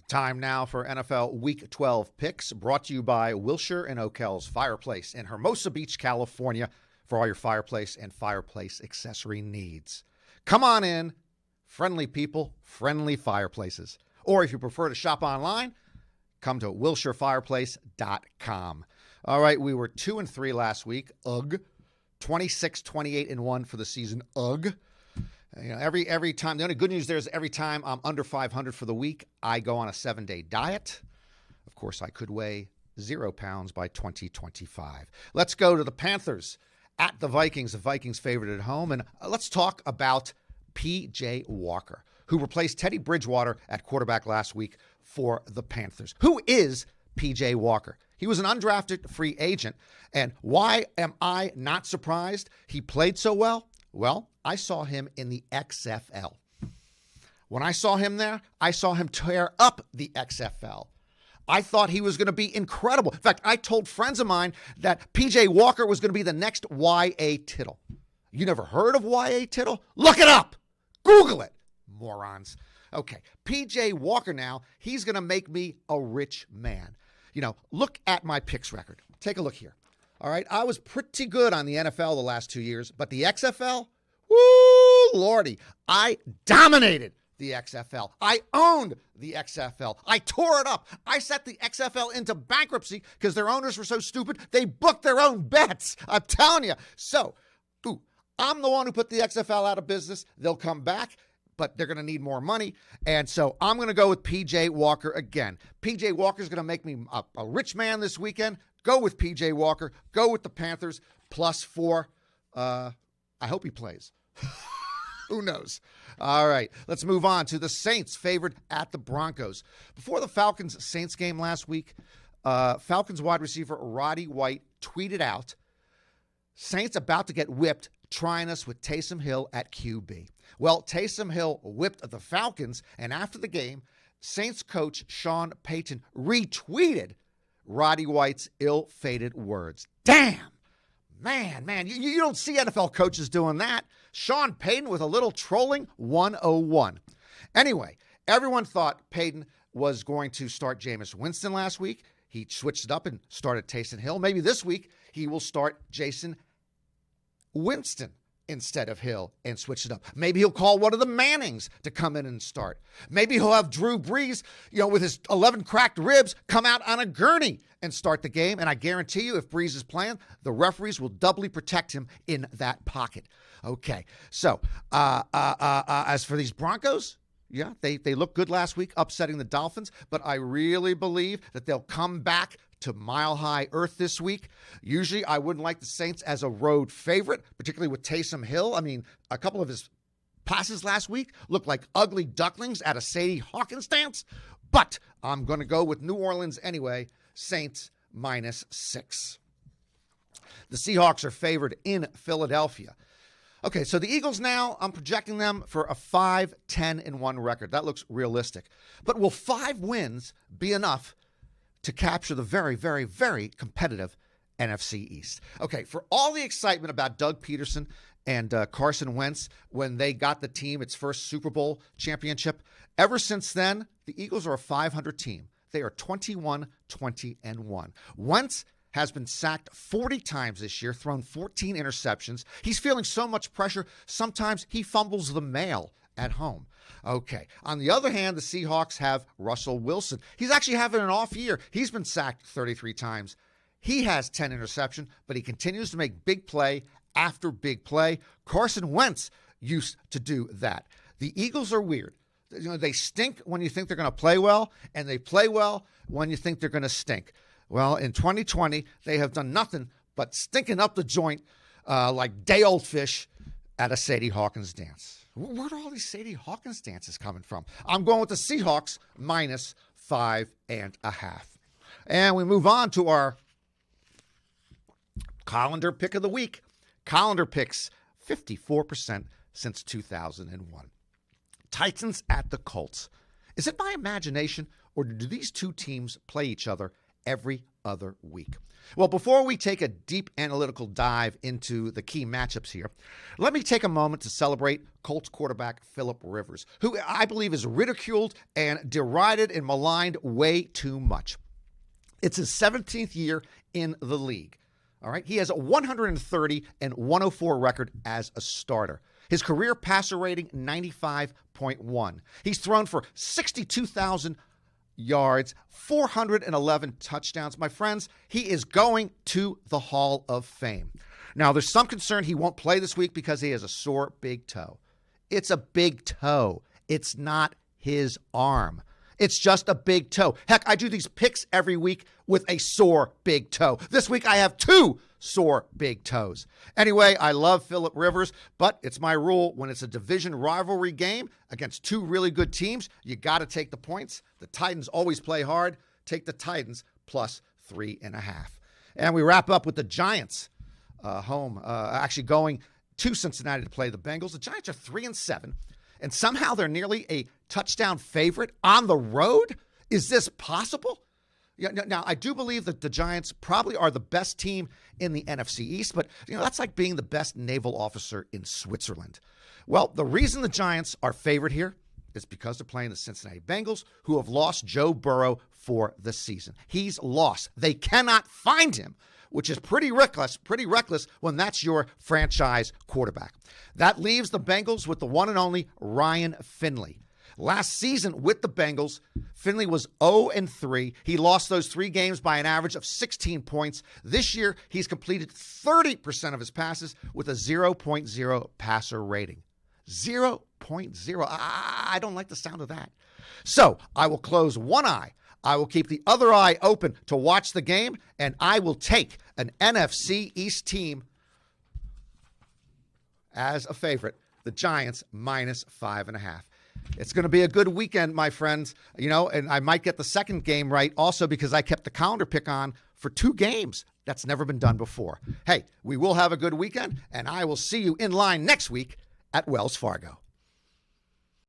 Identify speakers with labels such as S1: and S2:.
S1: Time now for NFL Week 12 picks, brought to you by Wilshire and O'Kell's Fireplace in Hermosa Beach, California, for all your fireplace and fireplace accessory needs. Come on in, friendly people, friendly fireplaces. Or if you prefer to shop online, come to wilshirefireplace.com. All right, we were 2-3 last week. Ugh. 26-28-1 for the season. Ugh. You know, every time, the only good news there is every time I'm under 500 for the week, I go on a 7-day diet. Of course, I could weigh 0 pounds by 2025. Let's go to the Panthers at the Vikings favorite at home. And let's talk about P.J. Walker, who replaced Teddy Bridgewater at quarterback last week for the Panthers. Who is P.J. Walker? He was an undrafted free agent. And why am I not surprised he played so well? Well, I saw him in the XFL. When I saw him there, I saw him tear up the XFL. I thought he was going to be incredible. In fact, I told friends of mine that P.J. Walker was going to be the next Y.A. Tittle. You never heard of Y.A. Tittle? Look it up. Google it, morons. Okay, P.J. Walker now, he's going to make me a rich man. You know, look at my picks record. Take a look here. All right, I was pretty good on the NFL the last 2 years, but the XFL, woo, lordy, I dominated the XFL. I owned the XFL. I tore it up. I set the XFL into bankruptcy because their owners were so stupid, they booked their own bets. I'm telling you. So, I'm the one who put the XFL out of business. They'll come back, but they're going to need more money. And so I'm going to go with P.J. Walker again. P.J. Walker's going to make me a rich man this weekend. Go with P.J. Walker. Go with the Panthers +4. I hope he plays. Who knows? All right, let's move on to the Saints favored at the Broncos. Before the Falcons-Saints game last week, Falcons wide receiver Roddy White tweeted out, "Saints about to get whipped trying us with Taysom Hill at QB." Well, Taysom Hill whipped the Falcons, and after the game, Saints coach Sean Payton retweeted Roddy White's ill-fated words. Damn! Man, you don't see NFL coaches doing that. Sean Payton with a little trolling 101. Anyway, everyone thought Payton was going to start Jameis Winston last week. He switched it up and started Taysom Hill. Maybe this week he will start Jason Winston instead of Hill and switch it up. Maybe he'll call one of the Mannings to come in and start. Maybe he'll have Drew Brees, with his 11 cracked ribs, come out on a gurney and start the game. And I guarantee you, if Brees is playing, the referees will doubly protect him in that pocket. Okay, so as for these Broncos, yeah, they looked good last week, upsetting the Dolphins, but I really believe that they'll come back to Mile High Earth this week. Usually I wouldn't like the Saints as a road favorite, particularly with Taysom Hill. I mean, a couple of his passes last week looked like ugly ducklings at a Sadie Hawkins dance, but I'm going to go with New Orleans anyway, Saints -6. The Seahawks are favored in Philadelphia. Okay, so the Eagles now, I'm projecting them for a 5-10-1 record. That looks realistic. But will 5 wins be enough to capture the very, very, very competitive NFC East? Okay, for all the excitement about Doug Peterson and Carson Wentz when they got the team its first Super Bowl championship, ever since then, the Eagles are a 500 team. They are 21-20-1. Wentz has been sacked 40 times this year, thrown 14 interceptions. He's feeling so much pressure, sometimes he fumbles the mail at home. Okay. On the other hand, the Seahawks have Russell Wilson. He's actually having an off year. He's been sacked 33 times. He has 10 interceptions, but he continues to make big play after big play. Carson Wentz used to do that. The Eagles are weird. They stink when you think they're going to play well, and they play well when you think they're going to stink. Well, in 2020, they have done nothing but stinking up the joint like day-old fish at a Sadie Hawkins dance. Where are all these Sadie Hawkins dances coming from? I'm going with the Seahawks -5.5. And we move on to our Colander pick of the week. Colander picks 54% since 2001. Titans at the Colts. Is it my imagination, or do these two teams play each other every other week. Well, before we take a deep analytical dive into the key matchups here, let me take a moment to celebrate Colts quarterback Philip Rivers, who I believe is ridiculed and derided and maligned way too much. It's his 17th year in the league. All right. He has a 130 and 104 record as a starter. His career passer rating, 95.1. He's thrown for 62,000 yards, 411 touchdowns. My friends, he is going to the Hall of Fame. Now, there's some concern he won't play this week because he has a sore big toe. It's a big toe. It's not his arm. It's just a big toe. Heck, I do these picks every week with a sore big toe. This week I have 2 sore big toes. Anyway, I love Philip Rivers, but it's my rule when it's a division rivalry game against 2 really good teams, you got to take the points. The Titans always play hard. Take the Titans plus 3.5. And we wrap up with the Giants actually going to Cincinnati to play the Bengals. The Giants are 3-7. And somehow they're nearly a touchdown favorite on the road? Is this possible? Yeah, now, I do believe that the Giants probably are the best team in the NFC East, but that's like being the best naval officer in Switzerland. Well, the reason the Giants are favored here is because they're playing the Cincinnati Bengals, who have lost Joe Burrow for the season. He's lost. They cannot find him, which is pretty reckless when that's your franchise quarterback. That leaves the Bengals with the one and only Ryan Finley. Last season with the Bengals, Finley was 0-3. He lost those 3 games by an average of 16 points. This year, he's completed 30% of his passes with a 0.0 passer rating. 0.0. I don't like the sound of that. So I will close one eye. I will keep the other eye open to watch the game, and I will take an NFC East team as a favorite, the Giants minus 5.5. It's going to be a good weekend, my friends, and I might get the second game right also because I kept the calendar pick on for 2 games. That's never been done before. Hey, we will have a good weekend, and I will see you in line next week at Wells Fargo.